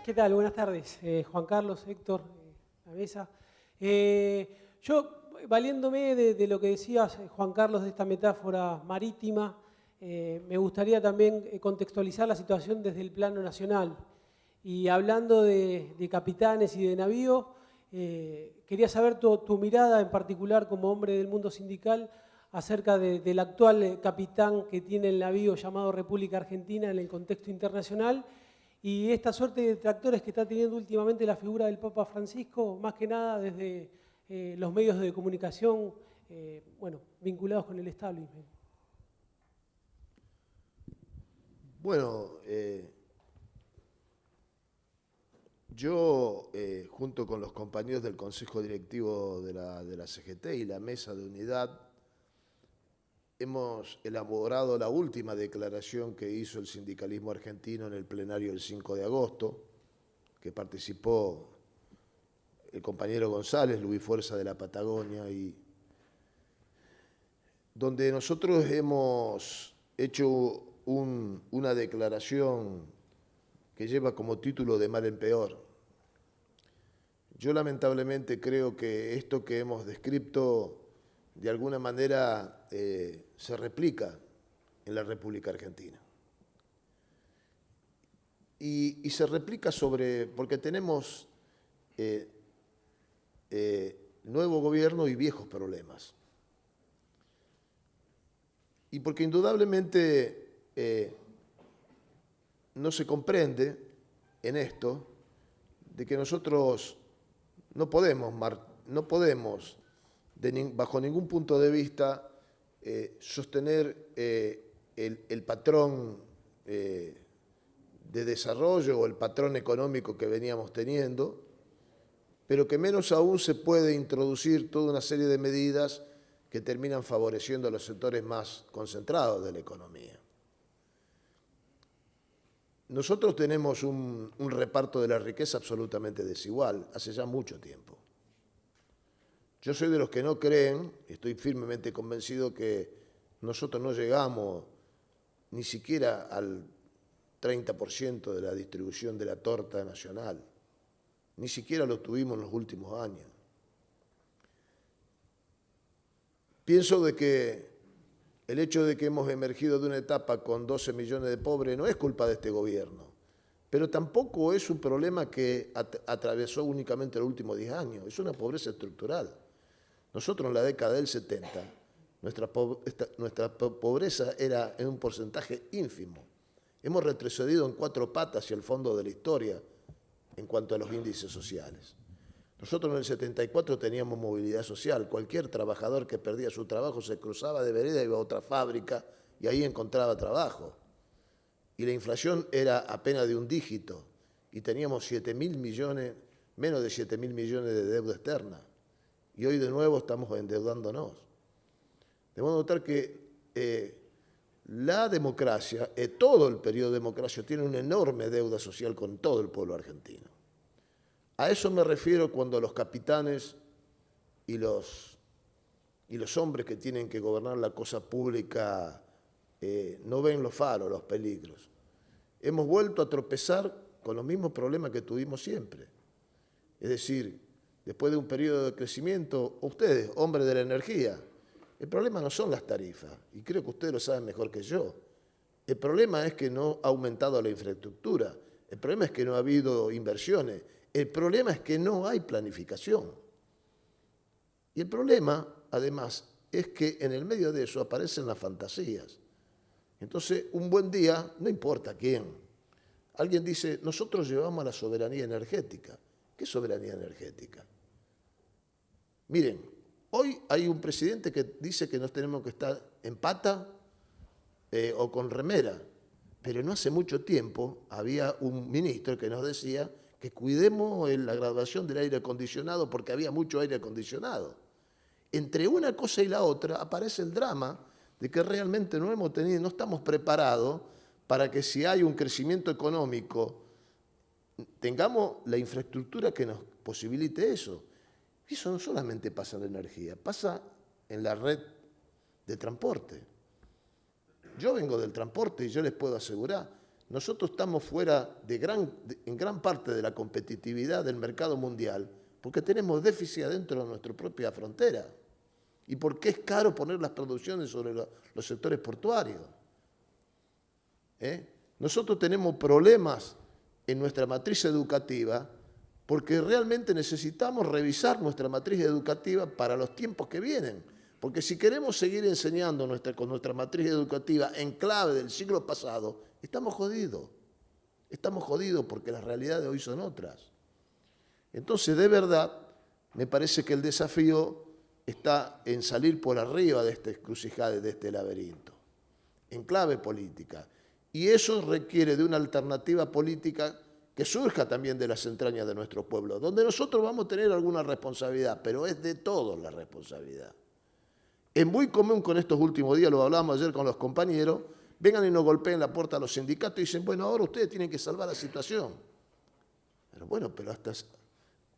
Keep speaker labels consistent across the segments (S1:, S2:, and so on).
S1: ¿Qué tal? Buenas tardes. Juan Carlos, Héctor, la mesa. Yo, valiéndome de lo que decías, Juan Carlos, de esta metáfora marítima, me gustaría también contextualizar la situación desde el plano nacional. Y hablando de capitanes y de navíos, quería saber tu mirada en particular como hombre del mundo sindical acerca del actual capitán que tiene el navío llamado República Argentina en el contexto internacional y esta suerte de detractores que está teniendo últimamente la figura del Papa Francisco, más que nada desde los medios de comunicación bueno, vinculados con el establishment.
S2: Bueno, yo, junto con los compañeros del Consejo Directivo de la CGT y la Mesa de Unidad, hemos elaborado la última declaración que hizo el sindicalismo argentino en el plenario del 5 de agosto, que participó el compañero González, Luis Fuerza de la Patagonia, y donde nosotros hemos hecho una declaración que lleva como título de mal en peor. Yo lamentablemente creo que esto que hemos descrito de alguna manera se replica en la República Argentina. Y se replica porque tenemos nuevo gobierno y viejos problemas. Y porque indudablemente no se comprende en esto de que nosotros no podemos bajo ningún punto de vista sostener el patrón de desarrollo o el patrón económico que veníamos teniendo, pero que menos aún se puede introducir toda una serie de medidas que terminan favoreciendo a los sectores más concentrados de la economía. Nosotros tenemos un reparto de la riqueza absolutamente desigual, hace ya mucho tiempo. Yo soy de los que no creen, estoy firmemente convencido que nosotros no llegamos ni siquiera al 30% de la distribución de la torta nacional, ni siquiera lo tuvimos en los últimos años. Pienso de que el hecho de que hemos emergido de una etapa con 12 millones de pobres no es culpa de este gobierno, pero tampoco es un problema que atravesó únicamente los últimos 10 años, es una pobreza estructural. Nosotros en la década del 70, nuestra pobreza era en un porcentaje ínfimo. Hemos retrocedido en 4 patas hacia el fondo de la historia en cuanto a los índices sociales. Nosotros en el 74 teníamos movilidad social. Cualquier trabajador que perdía su trabajo se cruzaba de vereda, iba a otra fábrica y ahí encontraba trabajo. Y la inflación era apenas de un dígito y teníamos 7.000 millones, menos de 7.000 millones de deuda externa. Y hoy de nuevo estamos endeudándonos. Debemos notar que la democracia, todo el periodo de democracia, tiene una enorme deuda social con todo el pueblo argentino. A eso me refiero cuando los capitanes y los hombres que tienen que gobernar la cosa pública no ven los faros, los peligros. Hemos vuelto a tropezar con los mismos problemas que tuvimos siempre. Es decir, después de un periodo de crecimiento, ustedes, hombres de la energía, el problema no son las tarifas, y creo que ustedes lo saben mejor que yo. El problema es que no ha aumentado la infraestructura, el problema es que no ha habido inversiones, el problema es que no hay planificación. Y el problema, además, es que en el medio de eso aparecen las fantasías. Entonces, un buen día, no importa quién, alguien dice, nosotros llevamos a la soberanía energética. ¿Qué soberanía energética? Miren, hoy hay un presidente que dice que nos tenemos que estar en pata o con remera, pero no hace mucho tiempo había un ministro que nos decía que cuidemos la graduación del aire acondicionado porque había mucho aire acondicionado. Entre una cosa y la otra aparece el drama de que realmente no estamos preparados para que si hay un crecimiento económico tengamos la infraestructura que nos posibilite eso. Y eso no solamente pasa en la energía, pasa en la red de transporte. Yo vengo del transporte y yo les puedo asegurar nosotros estamos fuera en gran parte de la competitividad del mercado mundial porque tenemos déficit dentro de nuestra propia frontera y porque es caro poner las producciones sobre los sectores portuarios. Nosotros tenemos problemas en nuestra matriz educativa porque realmente necesitamos revisar nuestra matriz educativa para los tiempos que vienen. Porque si queremos seguir enseñando con nuestra matriz educativa en clave del siglo pasado, estamos jodidos. Estamos jodidos porque las realidades de hoy son otras. Entonces, de verdad, me parece que el desafío está en salir por arriba de esta encrucijada, de este laberinto, en clave política. Y eso requiere de una alternativa política que surja también de las entrañas de nuestro pueblo, donde nosotros vamos a tener alguna responsabilidad, pero es de todos la responsabilidad. Es muy común con estos últimos días, lo hablábamos ayer con los compañeros, vengan y nos golpeen la puerta a los sindicatos y dicen, bueno, ahora ustedes tienen que salvar la situación. Pero bueno, pero hasta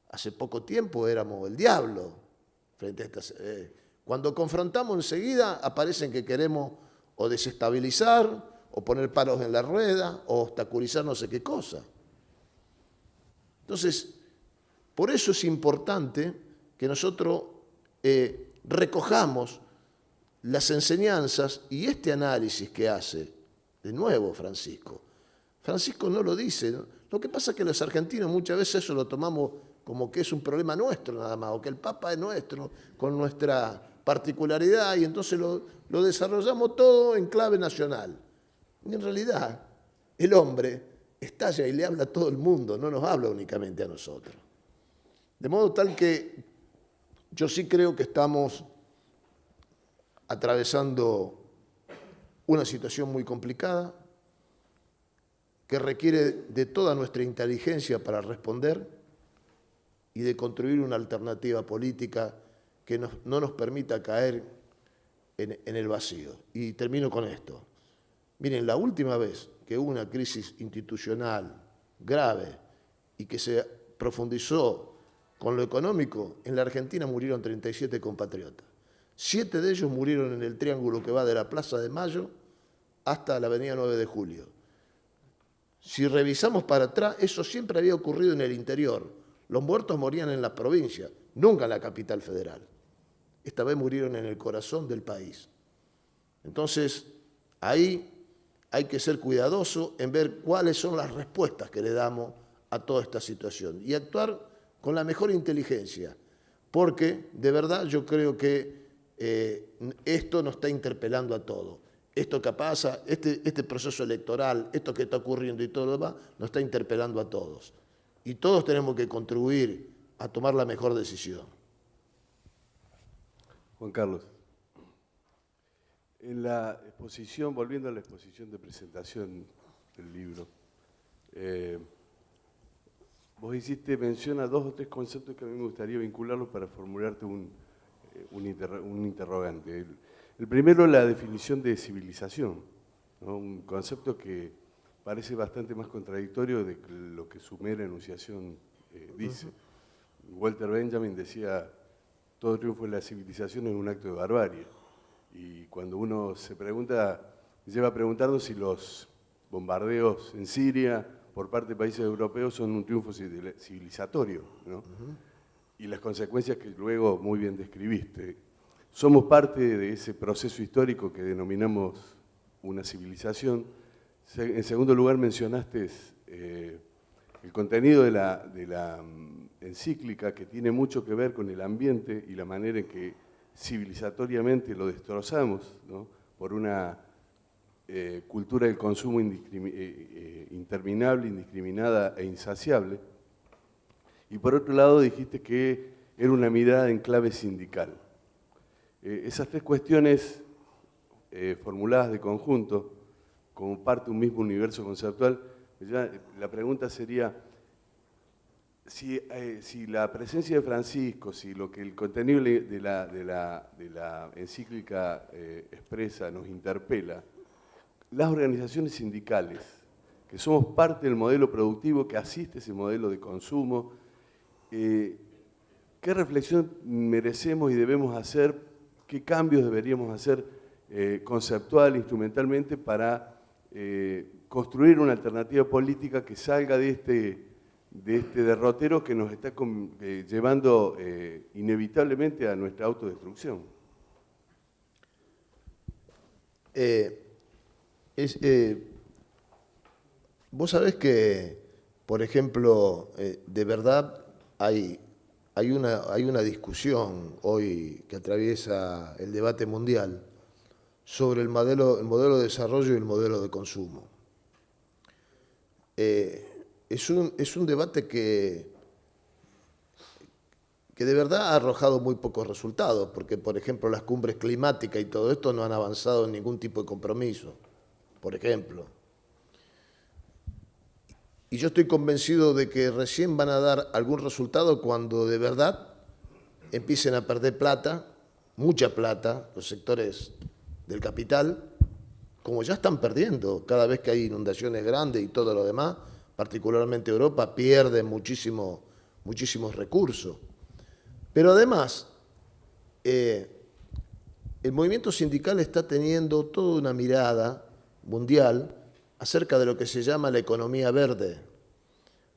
S2: hace poco tiempo éramos el diablo frente a estas... cuando confrontamos enseguida aparecen que queremos o desestabilizar, o poner palos en la rueda, o obstaculizar no sé qué cosa. Entonces, por eso es importante que nosotros recojamos las enseñanzas y este análisis que hace, de nuevo, Francisco. Francisco no lo dice, ¿no? Lo que pasa es que los argentinos muchas veces eso lo tomamos como que es un problema nuestro nada más, o que el Papa es nuestro, con nuestra particularidad, y entonces lo desarrollamos todo en clave nacional. Y en realidad, el hombre estalla y le habla a todo el mundo, no nos habla únicamente a nosotros. De modo tal que yo sí creo que estamos atravesando una situación muy complicada, que requiere de toda nuestra inteligencia para responder y de construir una alternativa política que no nos permita caer en el vacío. Y termino con esto. Miren, la última vez que hubo una crisis institucional grave y que se profundizó con lo económico, en la Argentina murieron 37 compatriotas. 7 de ellos murieron en el triángulo que va de la Plaza de Mayo hasta la Avenida 9 de Julio. Si revisamos para atrás, eso siempre había ocurrido en el interior. Los muertos morían en las provincias, nunca en la capital federal. Esta vez murieron en el corazón del país. Entonces, ahí hay que ser cuidadoso en ver cuáles son las respuestas que le damos a toda esta situación y actuar con la mejor inteligencia, porque de verdad yo creo que esto nos está interpelando a todos. Esto que pasa, este proceso electoral, esto que está ocurriendo y todo lo demás, nos está interpelando a todos. Y todos tenemos que contribuir a tomar la mejor decisión.
S3: Juan Carlos, en la exposición, volviendo a la exposición de presentación del libro, vos hiciste mención a 2 o 3 conceptos que a mí me gustaría vincularlos para formularte un interrogante. El primero, la definición de civilización, ¿no? Un concepto que parece bastante más contradictorio de lo que su mera enunciación dice. Walter Benjamin decía, todo triunfo de la civilización es un acto de barbarie. Y cuando uno se pregunta, lleva preguntando si los bombardeos en Siria por parte de países europeos son un triunfo civilizatorio, ¿no? Y las consecuencias que luego muy bien describiste. Somos parte de ese proceso histórico que denominamos una civilización. En segundo lugar, mencionaste el contenido de la encíclica, que tiene mucho que ver con el ambiente y la manera en que civilizatoriamente lo destrozamos, ¿no? Por una cultura del consumo interminable, indiscriminada e insaciable. Y por otro lado dijiste que era una mirada en clave sindical. Esas 3 cuestiones formuladas de conjunto, como parte de un mismo universo conceptual, la pregunta sería, si la presencia de Francisco, si lo que el contenido de la encíclica expresa nos interpela, las organizaciones sindicales, que somos parte del modelo productivo que asiste ese modelo de consumo, ¿qué reflexión merecemos y debemos hacer? ¿Qué cambios deberíamos hacer conceptual, instrumentalmente, para construir una alternativa política que salga de este derrotero que nos está llevando inevitablemente a nuestra autodestrucción.
S2: Vos sabés que, por ejemplo, de verdad hay una discusión hoy que atraviesa el debate mundial sobre el modelo de desarrollo y el modelo de consumo. Es un debate que de verdad ha arrojado muy pocos resultados, porque, por ejemplo, las cumbres climáticas y todo esto no han avanzado en ningún tipo de compromiso, por ejemplo. Y yo estoy convencido de que recién van a dar algún resultado cuando de verdad empiecen a perder plata, mucha plata, los sectores del capital, como ya están perdiendo cada vez que hay inundaciones grandes y todo lo demás, particularmente Europa, pierde muchísimos recursos. Pero además, el movimiento sindical está teniendo toda una mirada mundial acerca de lo que se llama la economía verde,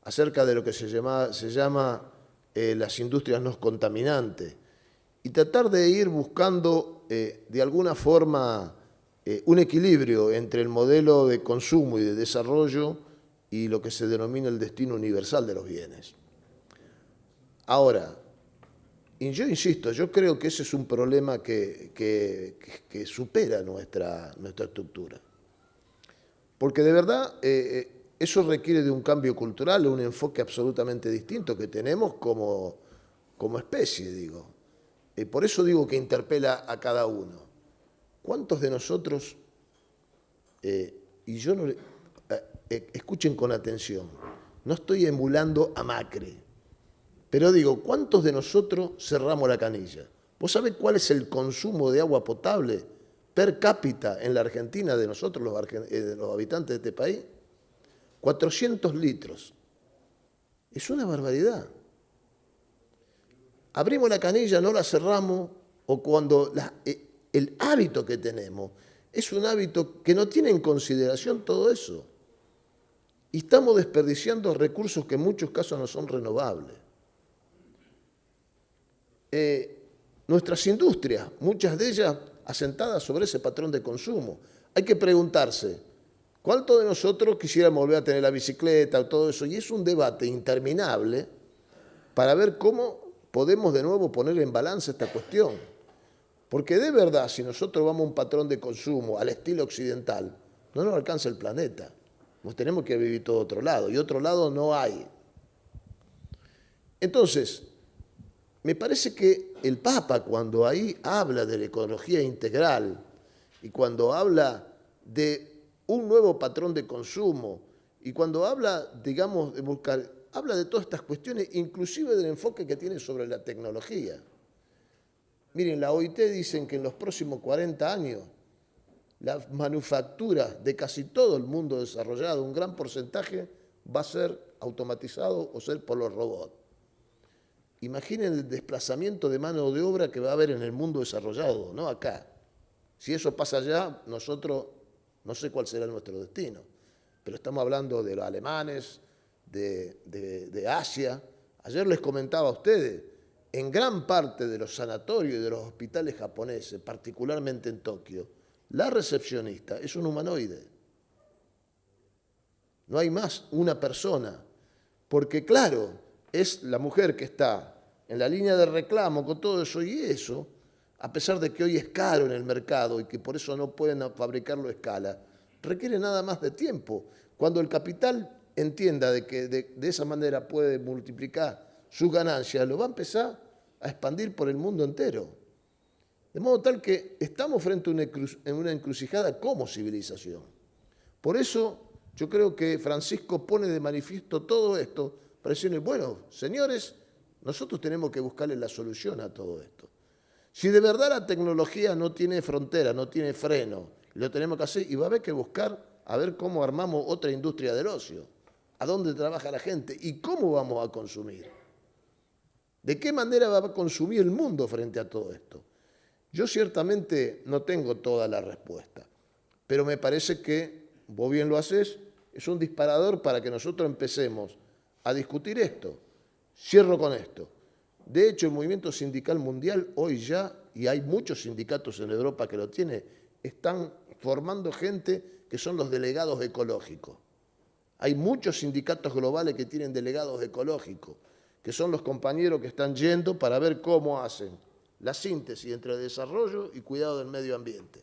S2: acerca de lo que se llama las industrias no contaminantes, y tratar de ir buscando de alguna forma un equilibrio entre el modelo de consumo y de desarrollo y lo que se denomina el destino universal de los bienes. Ahora, y yo insisto, yo creo que ese es un problema que supera nuestra estructura. Porque de verdad eso requiere de un cambio cultural, un enfoque absolutamente distinto que tenemos como especie, digo. Por eso digo que interpela a cada uno. ¿Cuántos de nosotros, y yo no, escuchen con atención, no estoy emulando a Macri, pero digo, ¿cuántos de nosotros cerramos la canilla? ¿Vos sabés cuál es el consumo de agua potable per cápita en la Argentina de nosotros, los habitantes de este país? 400 litros. Es una barbaridad. Abrimos la canilla, no la cerramos, o cuando el hábito que tenemos es un hábito que no tiene en consideración todo eso. Y estamos desperdiciando recursos que en muchos casos no son renovables. Nuestras industrias, muchas de ellas asentadas sobre ese patrón de consumo. Hay que preguntarse, ¿cuántos de nosotros quisiéramos volver a tener la bicicleta o todo eso? Y es un debate interminable para ver cómo podemos de nuevo poner en balance esta cuestión. Porque de verdad, si nosotros vamos a un patrón de consumo al estilo occidental, no nos alcanza el planeta. Nos tenemos que vivir todo otro lado, y otro lado no hay. Entonces, me parece que el Papa, cuando ahí habla de la ecología integral y cuando habla de un nuevo patrón de consumo y cuando habla, digamos, de buscar, habla de todas estas cuestiones, inclusive del enfoque que tiene sobre la tecnología. Miren, la OIT dicen que en los próximos 40 años las manufacturas de casi todo el mundo desarrollado, un gran porcentaje, va a ser automatizado o ser por los robots. Imaginen el desplazamiento de mano de obra que va a haber en el mundo desarrollado, no acá. Si eso pasa allá, nosotros no sé cuál será nuestro destino, pero estamos hablando de los alemanes, de Asia. Ayer les comentaba a ustedes, en gran parte de los sanatorios y de los hospitales japoneses, particularmente en Tokio, la recepcionista es un humanoide. No hay más una persona, porque claro, es la mujer que está en la línea de reclamo con todo eso, y eso, a pesar de que hoy es caro en el mercado y que por eso no pueden fabricarlo a escala, requiere nada más de tiempo. Cuando el capital entienda de que de esa manera puede multiplicar sus ganancias, lo va a empezar a expandir por el mundo entero. De modo tal que estamos frente a una encrucijada como civilización. Por eso yo creo que Francisco pone de manifiesto todo esto para decirle, bueno, señores, nosotros tenemos que buscarle la solución a todo esto. Si de verdad la tecnología no tiene frontera, no tiene freno, lo tenemos que hacer y va a haber que buscar a ver cómo armamos otra industria del ocio, a dónde trabaja la gente y cómo vamos a consumir. ¿De qué manera va a consumir el mundo frente a todo esto? Yo ciertamente no tengo toda la respuesta, pero me parece que vos bien lo hacés, es un disparador para que nosotros empecemos a discutir esto. Cierro con esto. De hecho, el movimiento sindical mundial hoy ya, y hay muchos sindicatos en Europa que lo tienen, están formando gente que son los delegados ecológicos. Hay muchos sindicatos globales que tienen delegados ecológicos, que son los compañeros que están yendo para ver cómo hacen la síntesis entre desarrollo y cuidado del medio ambiente.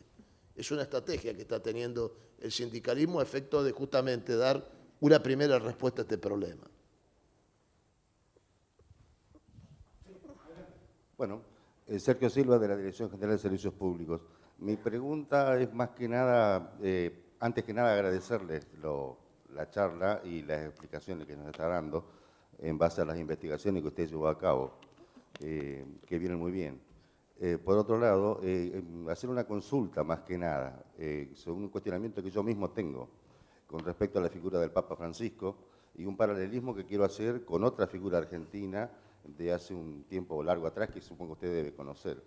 S2: Es una estrategia que está teniendo el sindicalismo a efecto de justamente dar una primera respuesta a este problema.
S4: Bueno, Sergio Silva, de la Dirección General de Servicios Públicos. Mi pregunta es más que nada, antes que nada agradecerles la charla y las explicaciones que nos está dando en base a las investigaciones que usted llevó a cabo, que vienen muy bien. Por otro lado, hacer una consulta más que nada, sobre un cuestionamiento que yo mismo tengo con respecto a la figura del Papa Francisco y un paralelismo que quiero hacer con otra figura argentina de hace un tiempo largo atrás, que supongo que usted debe conocer,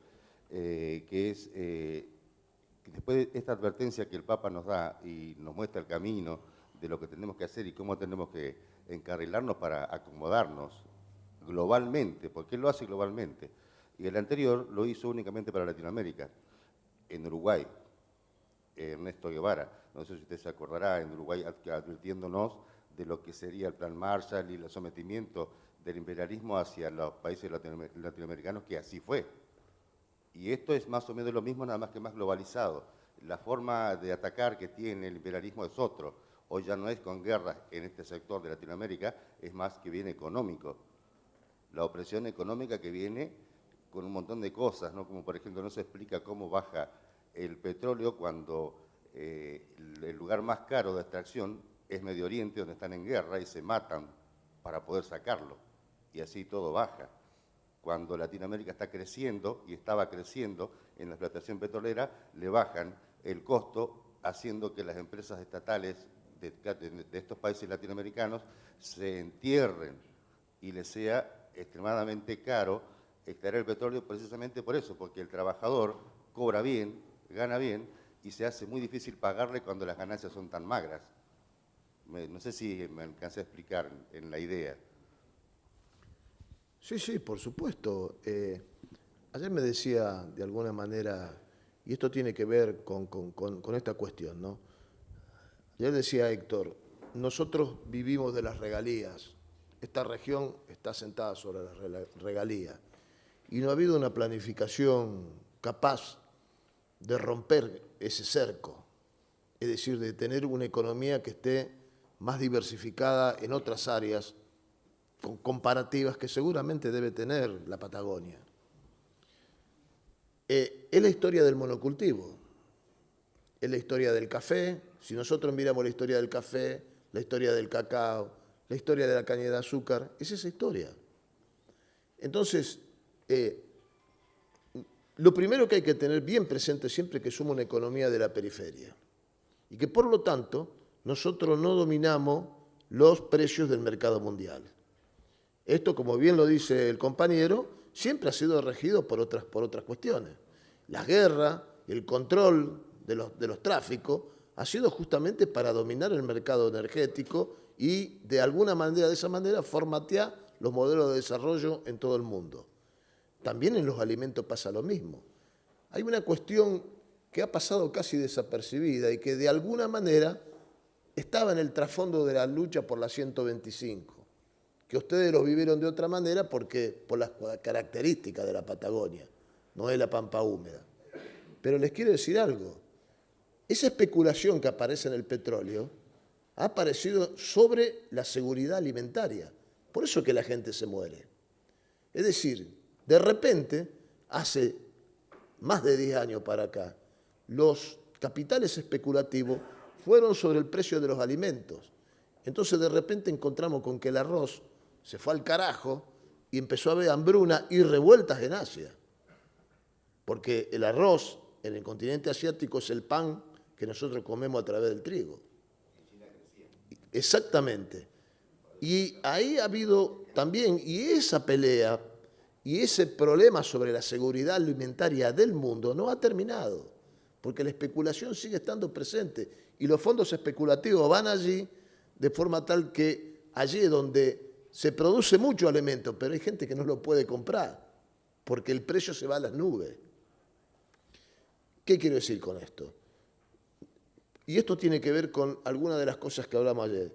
S4: que es, que después de esta advertencia que el Papa nos da y nos muestra el camino de lo que tenemos que hacer y cómo tenemos que encarrilarnos para acomodarnos globalmente, porque él lo hace globalmente, y el anterior lo hizo únicamente para Latinoamérica, en Uruguay, Ernesto Guevara, no sé si usted se acordará, en Uruguay advirtiéndonos de lo que sería el Plan Marshall y el sometimiento del imperialismo hacia los países latinoamericanos, que así fue. Y esto es más o menos lo mismo, nada más que más globalizado. La forma de atacar que tiene el imperialismo es otro. Hoy ya no es con guerras en este sector de Latinoamérica, es más que viene económico. La opresión económica que viene con un montón de cosas, ¿no? Como por ejemplo no se explica cómo baja el petróleo cuando el lugar más caro de extracción es Medio Oriente, donde están en guerra y se matan para poder sacarlo. Y así todo baja. Cuando Latinoamérica está creciendo y estaba creciendo en la explotación petrolera, le bajan el costo, haciendo que las empresas estatales de estos países latinoamericanos se entierren y les sea extremadamente caro extraer el petróleo precisamente por eso, porque el trabajador cobra bien, gana bien y se hace muy difícil pagarle cuando las ganancias son tan magras. No sé si me alcancé a explicar en la idea.
S2: Sí, sí, por supuesto. Ayer me decía de alguna manera, y esto tiene que ver con esta cuestión, ¿no? Ayer decía Héctor, nosotros vivimos de las regalías, esta región está sentada sobre las regalías, y no ha habido una planificación capaz de romper ese cerco, es decir, de tener una economía que esté más diversificada en otras áreas comparativas que seguramente debe tener la Patagonia. Es la historia del monocultivo, es la historia del café. Si nosotros miramos la historia del café, la historia del cacao, la historia de la caña de azúcar, es esa historia. Entonces, lo primero que hay que tener bien presente siempre es que somos una economía de la periferia y que por lo tanto nosotros no dominamos los precios del mercado mundial. Esto, como bien lo dice el compañero, siempre ha sido regido por otras cuestiones. La guerra, el control de los tráficos, ha sido justamente para dominar el mercado energético y de alguna manera, de esa manera, formatear los modelos de desarrollo en todo el mundo. También en los alimentos pasa lo mismo. Hay una cuestión que ha pasado casi desapercibida y que de alguna manera estaba en el trasfondo de la lucha por la 125. Que ustedes lo vivieron de otra manera porque por las características de la Patagonia, no es la pampa húmeda. Pero les quiero decir algo, esa especulación que aparece en el petróleo ha aparecido sobre la seguridad alimentaria, por eso que la gente se muere. Es decir, de repente, hace más de 10 años para acá, los capitales especulativos fueron sobre el precio de los alimentos. Entonces de repente encontramos con que el arroz se fue al carajo y empezó a haber hambruna y revueltas en Asia. Porque el arroz en el continente asiático es el pan que nosotros comemos a través del trigo. Exactamente. Y ahí ha habido también, y esa pelea y ese problema sobre la seguridad alimentaria del mundo no ha terminado. porque la especulación sigue estando presente y los fondos especulativos van allí de forma tal que allí es donde se produce mucho alimento, pero hay gente que no lo puede comprar porque el precio se va a las nubes. ¿Qué quiero decir con esto? Y esto tiene que ver con algunas de las cosas que hablamos ayer.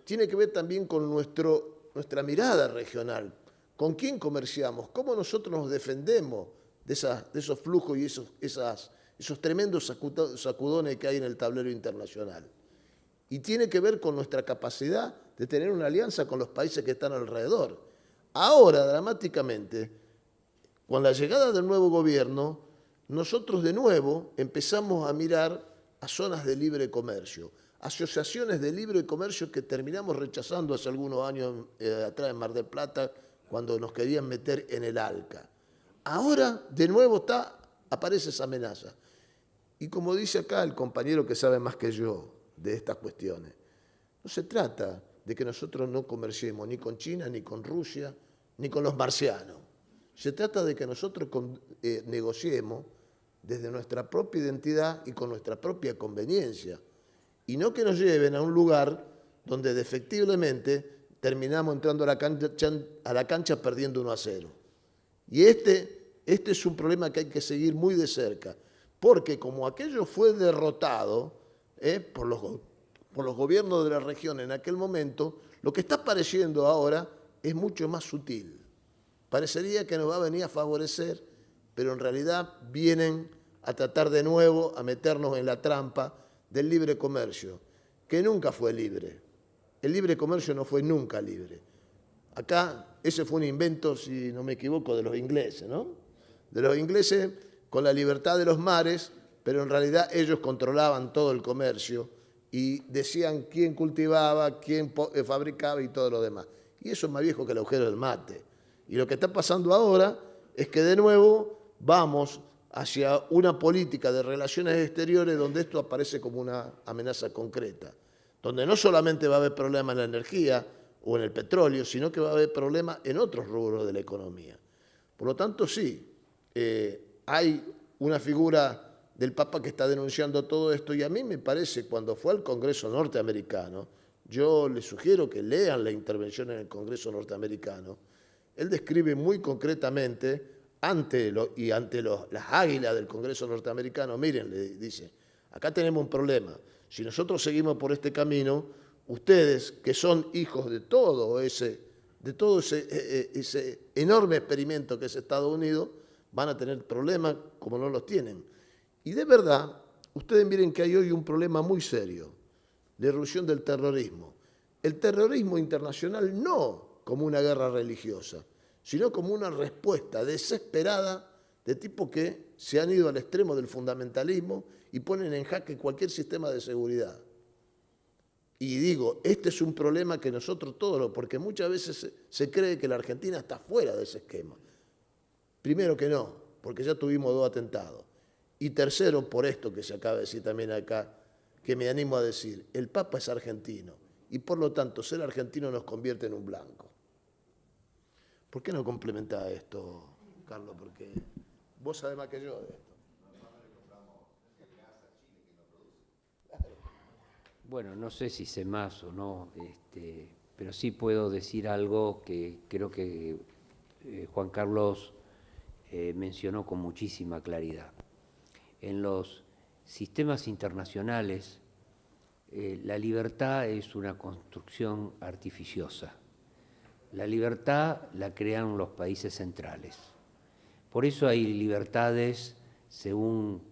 S2: Tiene que ver también con nuestra mirada regional. ¿Con quién comerciamos? ¿Cómo nosotros nos defendemos de esos flujos y esos tremendos sacudones que hay en el tablero internacional? Y tiene que ver con nuestra capacidad de tener una alianza con los países que están alrededor. Ahora, dramáticamente, con la llegada del nuevo gobierno, nosotros de nuevo empezamos a mirar a zonas de libre comercio, asociaciones de libre comercio que terminamos rechazando hace algunos años atrás en Mar del Plata, cuando nos querían meter en el ALCA. Ahora, de nuevo, aparece esa amenaza. Y como dice acá el compañero que sabe más que yo de estas cuestiones, no se trata de que nosotros no comerciemos ni con China, ni con Rusia, ni con los marcianos. Se trata de que nosotros negociemos desde nuestra propia identidad y con nuestra propia conveniencia, y no que nos lleven a un lugar donde efectivamente terminamos entrando a la cancha perdiendo 1-0. Y este es un problema que hay que seguir muy de cerca, porque como aquello fue derrotado por los gobiernos de la región en aquel momento, lo que está apareciendo ahora es mucho más sutil. Parecería que nos va a venir a favorecer, pero en realidad vienen a tratar de nuevo a meternos en la trampa del libre comercio, que nunca fue libre. El libre comercio no fue nunca libre. Acá ese fue un invento, si no me equivoco, de los ingleses, ¿no? De los ingleses con la libertad de los mares, pero en realidad ellos controlaban todo el comercio y decían quién cultivaba, quién fabricaba y todo lo demás. Y eso es más viejo que el agujero del mate. Y lo que está pasando ahora es que de nuevo vamos hacia una política de relaciones exteriores donde esto aparece como una amenaza concreta, donde no solamente va a haber problemas en la energía o en el petróleo, sino que va a haber problemas en otros rubros de la economía. Por lo tanto, sí, hay una figura del Papa que está denunciando todo esto, y a mí me parece, cuando fue al Congreso norteamericano, yo les sugiero que lean la intervención en el Congreso norteamericano, él describe muy concretamente ante las águilas del Congreso norteamericano, miren, le dice, acá tenemos un problema, si nosotros seguimos por este camino, ustedes que son hijos de todo ese enorme experimento que es Estados Unidos, van a tener problemas como no los tienen. Y de verdad, ustedes miren que hay hoy un problema muy serio, la irrupción del terrorismo. El terrorismo internacional no como una guerra religiosa, sino como una respuesta desesperada de tipos que se han ido al extremo del fundamentalismo y ponen en jaque cualquier sistema de seguridad. Y digo, este es un problema que nosotros todos, porque muchas veces se cree que la Argentina está fuera de ese esquema. Primero que no, porque ya tuvimos 2 atentados. Y tercero, por esto que se acaba de decir también acá, que me animo a decir, el Papa es argentino y por lo tanto ser argentino nos convierte en un blanco. ¿Por qué no complementás esto, Carlos? Porque vos sabés más que yo de esto.
S5: Bueno, no sé si sé más o no, pero sí puedo decir algo que creo que Juan Carlos mencionó con muchísima claridad. En los sistemas internacionales, la libertad es una construcción artificiosa. La libertad la crean los países centrales. Por eso hay libertades según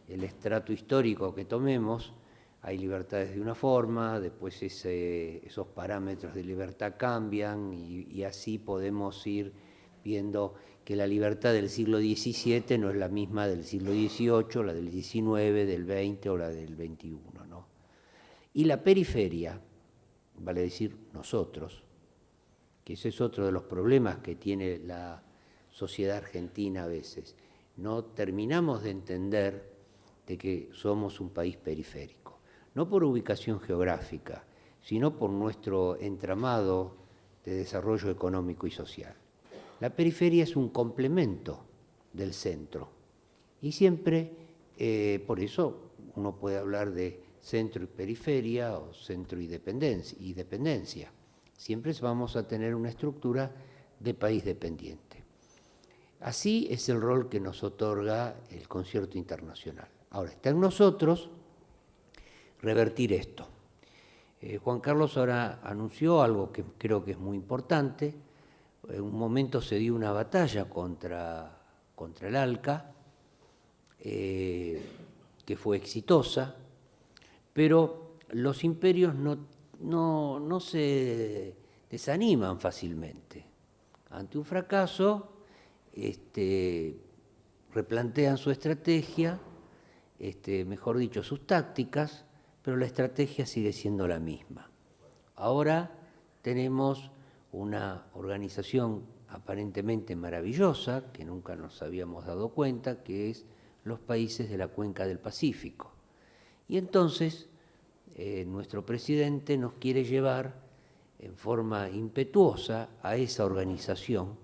S5: el estrato histórico que tomemos. Hay libertades de una forma, después esos parámetros de libertad cambian y así podemos ir viendo que la libertad del siglo XVII no es la misma del siglo XVIII, la del XIX, del XX o la del XXI, ¿no? Y la periferia, vale decir nosotros, que ese es otro de los problemas que tiene la sociedad argentina a veces. No terminamos de entender de que somos un país periférico, no por ubicación geográfica, sino por nuestro entramado de desarrollo económico y social. La periferia es un complemento del centro y siempre Por eso uno puede hablar de centro y periferia o centro y dependencia. Siempre vamos a tener una estructura de país dependiente. Así es el rol que nos otorga el concierto internacional. Ahora, está en nosotros revertir esto. Juan Carlos ahora anunció algo que creo que es muy importante. En un momento se dio una batalla contra el ALCA, que fue exitosa, pero los imperios no se desaniman fácilmente. Ante un fracaso, replantean su estrategia, mejor dicho, sus tácticas, pero la estrategia sigue siendo la misma. Ahora tenemos una organización aparentemente maravillosa, que nunca nos habíamos dado cuenta, que es los países de la cuenca del Pacífico. Y entonces nuestro presidente nos quiere llevar en forma impetuosa a esa organización,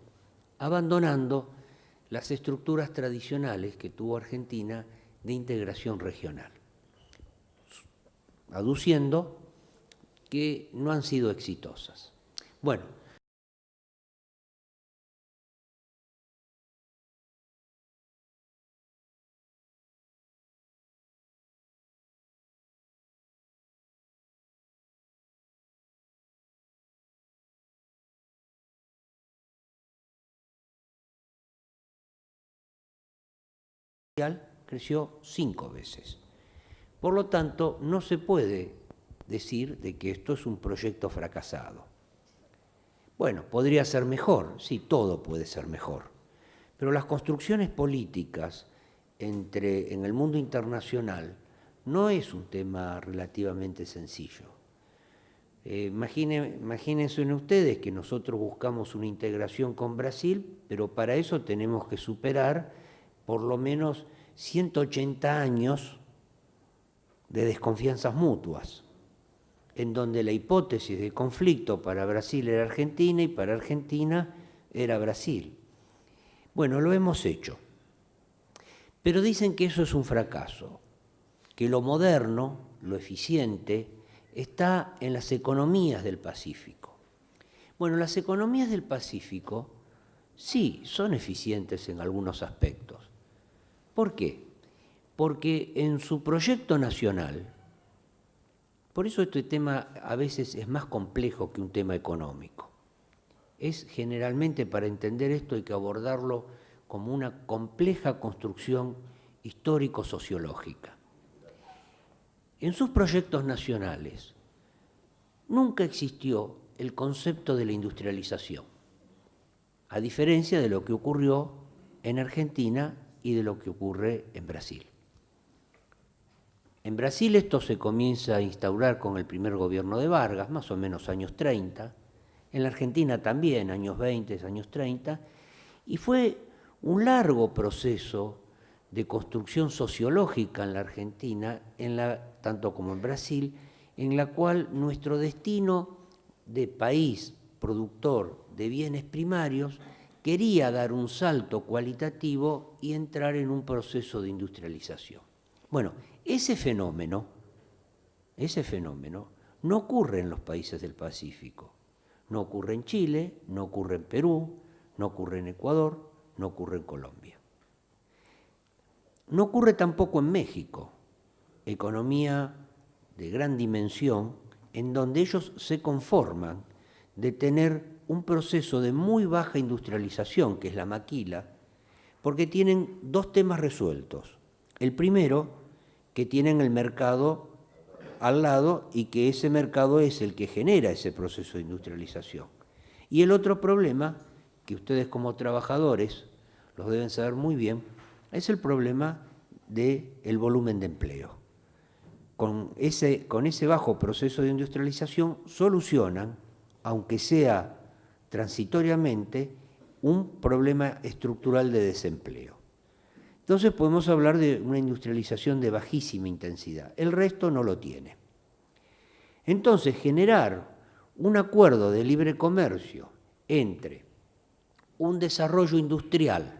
S5: abandonando las estructuras tradicionales que tuvo Argentina de integración regional, aduciendo que no han sido exitosas. Bueno, creció 5 veces. Por lo tanto, no se puede decir de que esto es un proyecto fracasado. Bueno, podría ser mejor, sí, todo puede ser mejor, pero las construcciones políticas en el mundo internacional no es un tema relativamente sencillo. Imagínense ustedes que nosotros buscamos una integración con Brasil, pero para eso tenemos que superar por lo menos 180 años de desconfianzas mutuas, en donde la hipótesis de conflicto para Brasil era Argentina y para Argentina era Brasil. Bueno, lo hemos hecho, pero dicen que eso es un fracaso, que lo moderno, lo eficiente, está en las economías del Pacífico. Bueno, las economías del Pacífico sí son eficientes en algunos aspectos. ¿Por qué? Porque en su proyecto nacional, por eso este tema a veces es más complejo que un tema económico. Es generalmente, para entender esto, hay que abordarlo como una compleja construcción histórico-sociológica. En sus proyectos nacionales nunca existió el concepto de la industrialización, a diferencia de lo que ocurrió en Argentina y de lo que ocurre en Brasil. En Brasil esto se comienza a instaurar con el primer gobierno de Vargas, más o menos años 30, en la Argentina también, años 20, años 30, y fue un largo proceso de construcción sociológica en la Argentina, tanto como en Brasil, en la cual nuestro destino de país productor de bienes primarios quería dar un salto cualitativo y entrar en un proceso de industrialización. Bueno, ese fenómeno no ocurre en los países del Pacífico. No ocurre en Chile, no ocurre en Perú, no ocurre en Ecuador, no ocurre en Colombia. No ocurre tampoco en México, economía de gran dimensión, en donde ellos se conforman de tener un proceso de muy baja industrialización, que es la maquila, porque tienen dos temas resueltos. El primero, que tienen el mercado al lado y que ese mercado es el que genera ese proceso de industrialización. Y el otro problema, que ustedes como trabajadores los deben saber muy bien, es el problema del volumen de empleo. Con ese bajo proceso de industrialización solucionan, aunque sea transitoriamente, un problema estructural de desempleo. Entonces podemos hablar de una industrialización de bajísima intensidad. El resto no lo tiene. Entonces, generar un acuerdo de libre comercio entre un desarrollo industrial,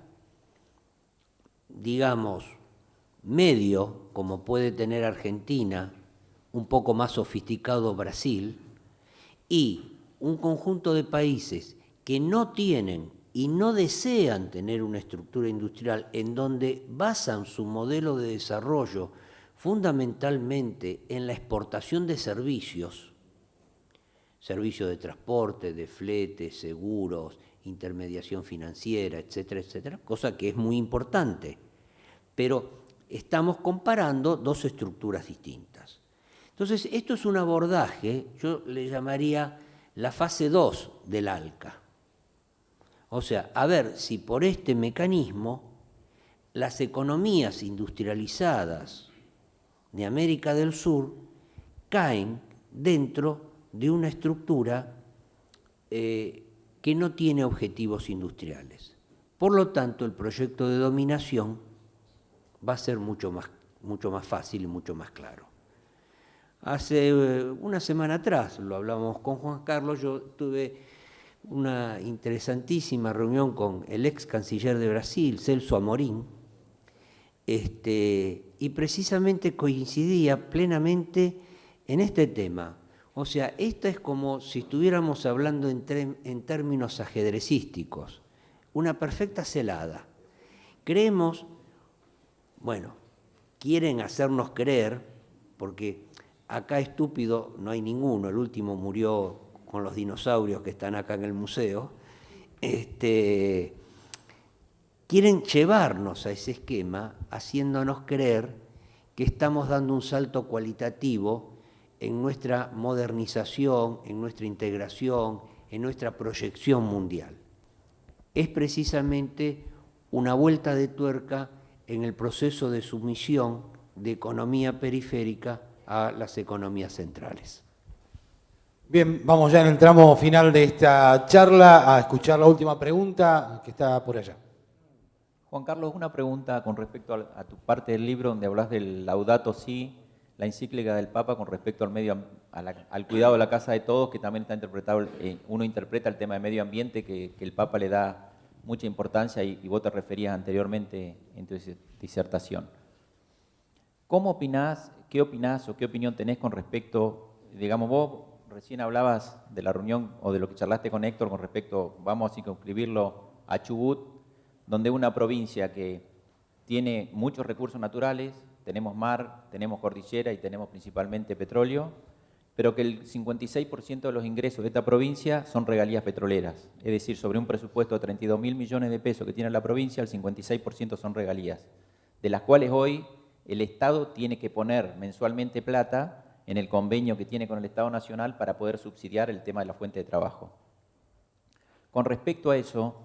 S5: digamos, medio, como puede tener Argentina, un poco más sofisticado Brasil, y un conjunto de países que no tienen y no desean tener una estructura industrial en donde basan su modelo de desarrollo fundamentalmente en la exportación de servicios de transporte, de flete, seguros, intermediación financiera, etcétera, etcétera, cosa que es muy importante. Pero estamos comparando dos estructuras distintas. Entonces, esto es un abordaje, yo le llamaría la fase 2 del ALCA. O sea, a ver si por este mecanismo las economías industrializadas de América del Sur caen dentro de una estructura que no tiene objetivos industriales. Por lo tanto, el proyecto de dominación va a ser mucho más fácil y mucho más claro. Hace una semana atrás, lo hablamos con Juan Carlos, yo tuve una interesantísima reunión con el ex canciller de Brasil, Celso Amorim, y precisamente coincidía plenamente en este tema. O sea, esto es como si estuviéramos hablando en términos ajedrecísticos, una perfecta celada. Creemos, bueno, quieren hacernos creer, porque acá estúpido no hay ninguno, el último murió con los dinosaurios que están acá en el museo, quieren llevarnos a ese esquema haciéndonos creer que estamos dando un salto cualitativo en nuestra modernización, en nuestra integración, en nuestra proyección mundial. Es precisamente una vuelta de tuerca en el proceso de sumisión de economía periférica a las economías centrales.
S6: Bien, vamos ya en el tramo final de esta charla a escuchar la última pregunta que está por allá.
S7: Juan Carlos, una pregunta con respecto a tu parte del libro donde hablas del Laudato Si, la encíclica del Papa con respecto al cuidado de la casa de todos, que también está interpretado, uno interpreta el tema de medio ambiente, que el Papa le da mucha importancia y vos te referías anteriormente en tu disertación. ¿Cómo opinás, qué opinás o qué opinión tenés con respecto, digamos, vos recién hablabas de la reunión o de lo que charlaste con Héctor con respecto, vamos a circunscribirlo a Chubut, donde una provincia que tiene muchos recursos naturales, tenemos mar, tenemos cordillera y tenemos principalmente petróleo, pero que el 56% de los ingresos de esta provincia son regalías petroleras. Es decir, sobre un presupuesto de 32.000 millones de pesos que tiene la provincia, el 56% son regalías, de las cuales hoy el Estado tiene que poner mensualmente plata en el convenio que tiene con el Estado Nacional para poder subsidiar el tema de la fuente de trabajo. Con respecto a eso,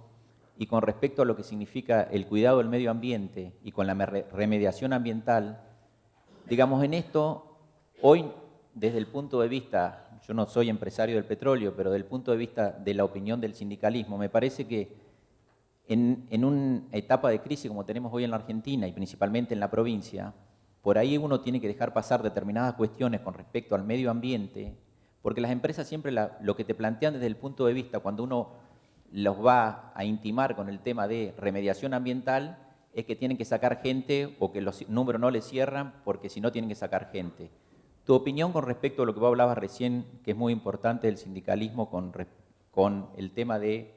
S7: y con respecto a lo que significa el cuidado del medio ambiente y con la remediación ambiental, digamos en esto, hoy desde el punto de vista, yo no soy empresario del petróleo, pero desde el punto de vista de la opinión del sindicalismo, me parece que en una etapa de crisis como tenemos hoy en la Argentina y principalmente en la provincia, por ahí uno tiene que dejar pasar determinadas cuestiones con respecto al medio ambiente, porque las empresas siempre lo que te plantean desde el punto de vista, cuando uno los va a intimar con el tema de remediación ambiental, es que tienen que sacar gente o que los números no les cierran porque si no tienen que sacar gente. Tu opinión con respecto a lo que vos hablabas recién, que es muy importante del sindicalismo con el tema de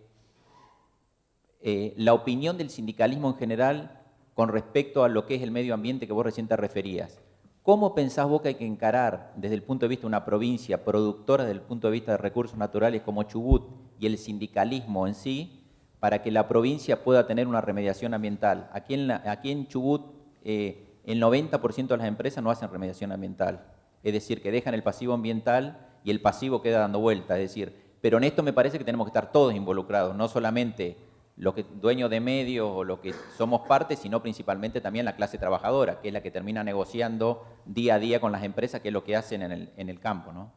S7: la opinión del sindicalismo en general con respecto a lo que es el medio ambiente que vos recién te referías. ¿Cómo pensás vos que hay que encarar desde el punto de vista de una provincia productora, desde el punto de vista de recursos naturales como Chubut y el sindicalismo en sí, para que la provincia pueda tener una remediación ambiental? Aquí en Chubut el 90% de las empresas no hacen remediación ambiental, es decir, que dejan el pasivo ambiental y el pasivo queda dando vuelta, es decir, pero en esto me parece que tenemos que estar todos involucrados, no solamente los que dueños de medios o los que somos parte, sino principalmente también la clase trabajadora, que es la que termina negociando día a día con las empresas, que es lo que hacen en el campo, ¿no?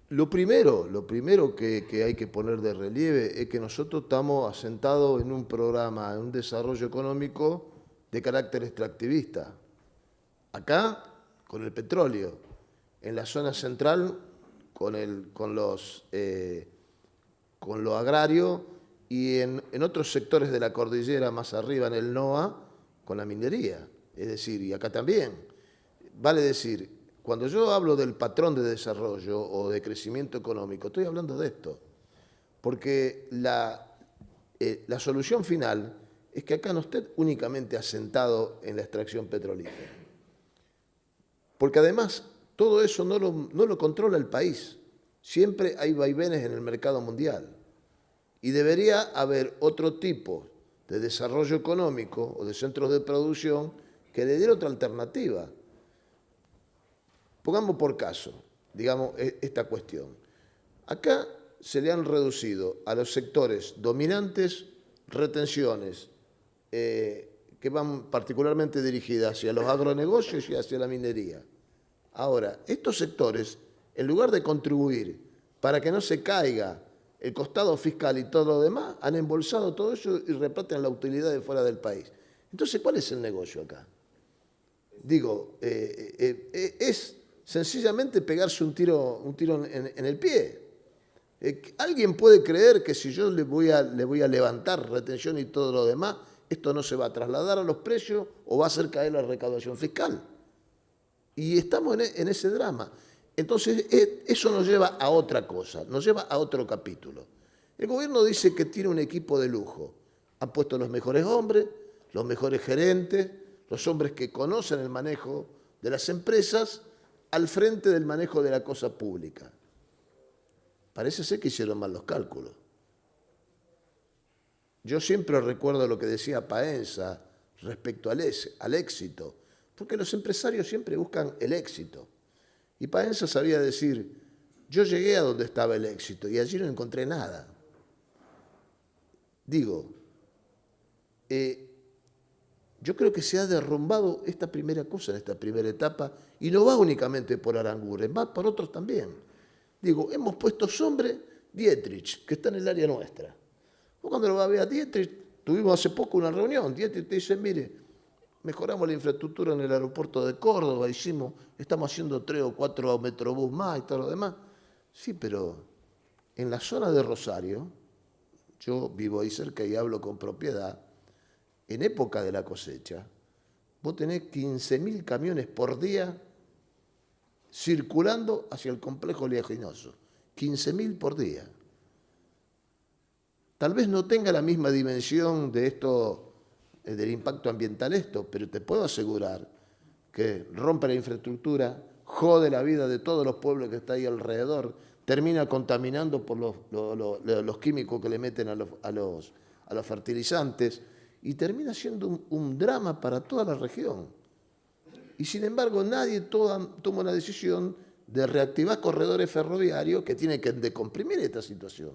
S2: Lo primero que hay que poner de relieve es que nosotros estamos asentados en un programa, en un desarrollo económico de carácter extractivista. Acá, con el petróleo, en la zona central, con lo agrario y en otros sectores de la cordillera más arriba en el NOA con la minería. Es decir, y acá también. Vale decir, cuando yo hablo del patrón de desarrollo o de crecimiento económico, estoy hablando de esto. Porque la solución final es que acá no esté únicamente asentado en la extracción petrolífera. Porque además todo eso no lo controla el país. Siempre hay vaivenes en el mercado mundial. Y debería haber otro tipo de desarrollo económico o de centros de producción que le diera otra alternativa. Pongamos por caso, digamos, esta cuestión. Acá se le han reducido a los sectores dominantes retenciones que van particularmente dirigidas hacia los agronegocios y hacia la minería. Ahora, estos sectores, en lugar de contribuir para que no se caiga el costado fiscal y todo lo demás, han embolsado todo eso y reparten la utilidad de fuera del país. Entonces, ¿cuál es el negocio acá? Digo, es sencillamente pegarse un tiro en el pie. ¿Alguien puede creer que si yo le voy a levantar retención y todo lo demás, esto no se va a trasladar a los precios o va a hacer caer la recaudación fiscal? Y estamos en ese drama. Entonces, eso nos lleva a otra cosa, nos lleva a otro capítulo. El gobierno dice que tiene un equipo de lujo. Han puesto los mejores hombres, los mejores gerentes, los hombres que conocen el manejo de las empresas al frente del manejo de la cosa pública. Parece ser que hicieron mal los cálculos. Yo siempre recuerdo lo que decía Paenza respecto al éxito, porque los empresarios siempre buscan el éxito. Y Paenza sabía decir, yo llegué a donde estaba el éxito y allí no encontré nada. Digo, yo creo que se ha derrumbado esta primera cosa en esta primera etapa y no va únicamente por Aranguren, va por otros también. Digo, hemos puesto sombra Dietrich, que está en el área nuestra. Vos cuando lo vas a ver a Dietrich, tuvimos hace poco una reunión, Dietrich te dice, mire, mejoramos la infraestructura en el aeropuerto de Córdoba, estamos haciendo 3 o 4 metrobús más y todo lo demás. Sí, pero en la zona de Rosario, yo vivo ahí cerca y hablo con propiedad, en época de la cosecha, vos tenés 15.000 camiones por día circulando hacia el complejo oleaginoso. 15.000 por día. Tal vez no tenga la misma dimensión de esto, del impacto ambiental esto, pero te puedo asegurar que rompe la infraestructura, jode la vida de todos los pueblos que está ahí alrededor, termina contaminando por los químicos que le meten a los fertilizantes y termina siendo un drama para toda la región. Y sin embargo nadie toma una decisión de reactivar corredores ferroviarios que tienen que decomprimir esta situación.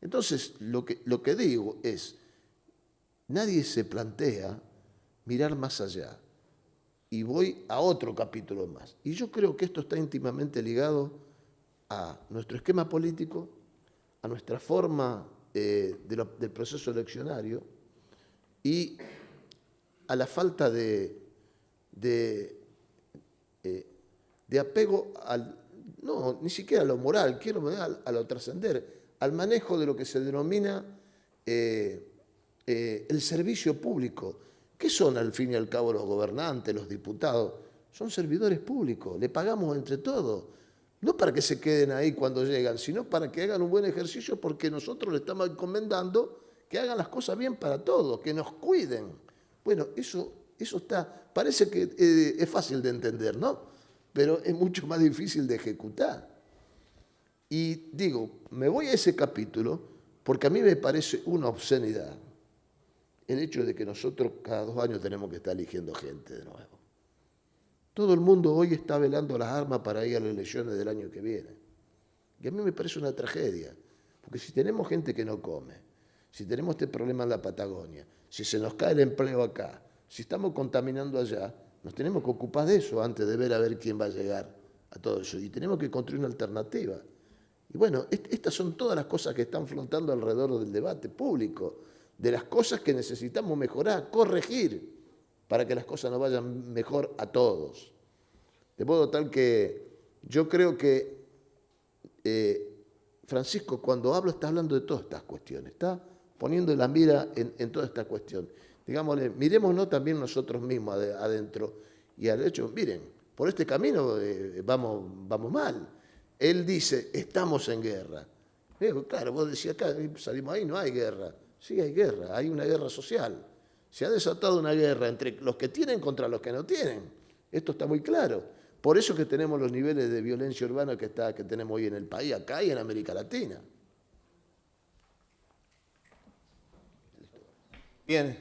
S2: Entonces, lo que digo es, nadie se plantea mirar más allá. Y voy a otro capítulo más. Y yo creo que esto está íntimamente ligado a nuestro esquema político, a nuestra forma del proceso eleccionario y a la falta de apego no, ni siquiera a lo moral, quiero a lo trascender, al manejo de lo que se denomina el servicio público. ¿Qué son al fin y al cabo los gobernantes, los diputados? Son servidores públicos, le pagamos entre todos. No para que se queden ahí cuando llegan, sino para que hagan un buen ejercicio porque nosotros le estamos encomendando que hagan las cosas bien para todos, que nos cuiden. Bueno, eso está, parece que es fácil de entender, ¿no? Pero es mucho más difícil de ejecutar. Y digo, me voy a ese capítulo porque a mí me parece una obscenidad el hecho de que nosotros cada 2 años tenemos que estar eligiendo gente de nuevo. Todo el mundo hoy está velando las armas para ir a las elecciones del año que viene. Y a mí me parece una tragedia, porque si tenemos gente que no come, si tenemos este problema en la Patagonia, si se nos cae el empleo acá, si estamos contaminando allá, nos tenemos que ocupar de eso antes de ver a ver quién va a llegar a todo eso. Y tenemos que construir una alternativa. Y bueno, estas son todas las cosas que están flotando alrededor del debate público, de las cosas que necesitamos mejorar, corregir, para que las cosas nos vayan mejor a todos. De modo tal que yo creo que Francisco, cuando habla, está hablando de todas estas cuestiones, está poniendo la mira en toda esta cuestión. Digámosle, mirémonos también nosotros mismos adentro y al hecho, miren, por este camino vamos mal. Él dice, estamos en guerra. Digo, claro, vos decías acá, salimos ahí, no hay guerra. Sí hay guerra, hay una guerra social. Se ha desatado una guerra entre los que tienen contra los que no tienen. Esto está muy claro. Por eso que tenemos los niveles de violencia urbana que tenemos hoy en el país, acá y en América Latina.
S8: Bien,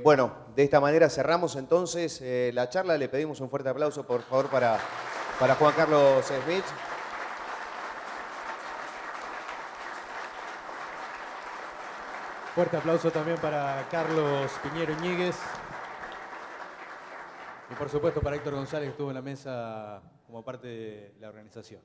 S8: bueno, de esta manera cerramos entonces la charla. Le pedimos un fuerte aplauso, por favor, para Juan Carlos Schmitt.
S9: Fuerte aplauso también para Carlos Piñero Iñiguez. Y por supuesto para Héctor González, que estuvo en la mesa como parte de la organización.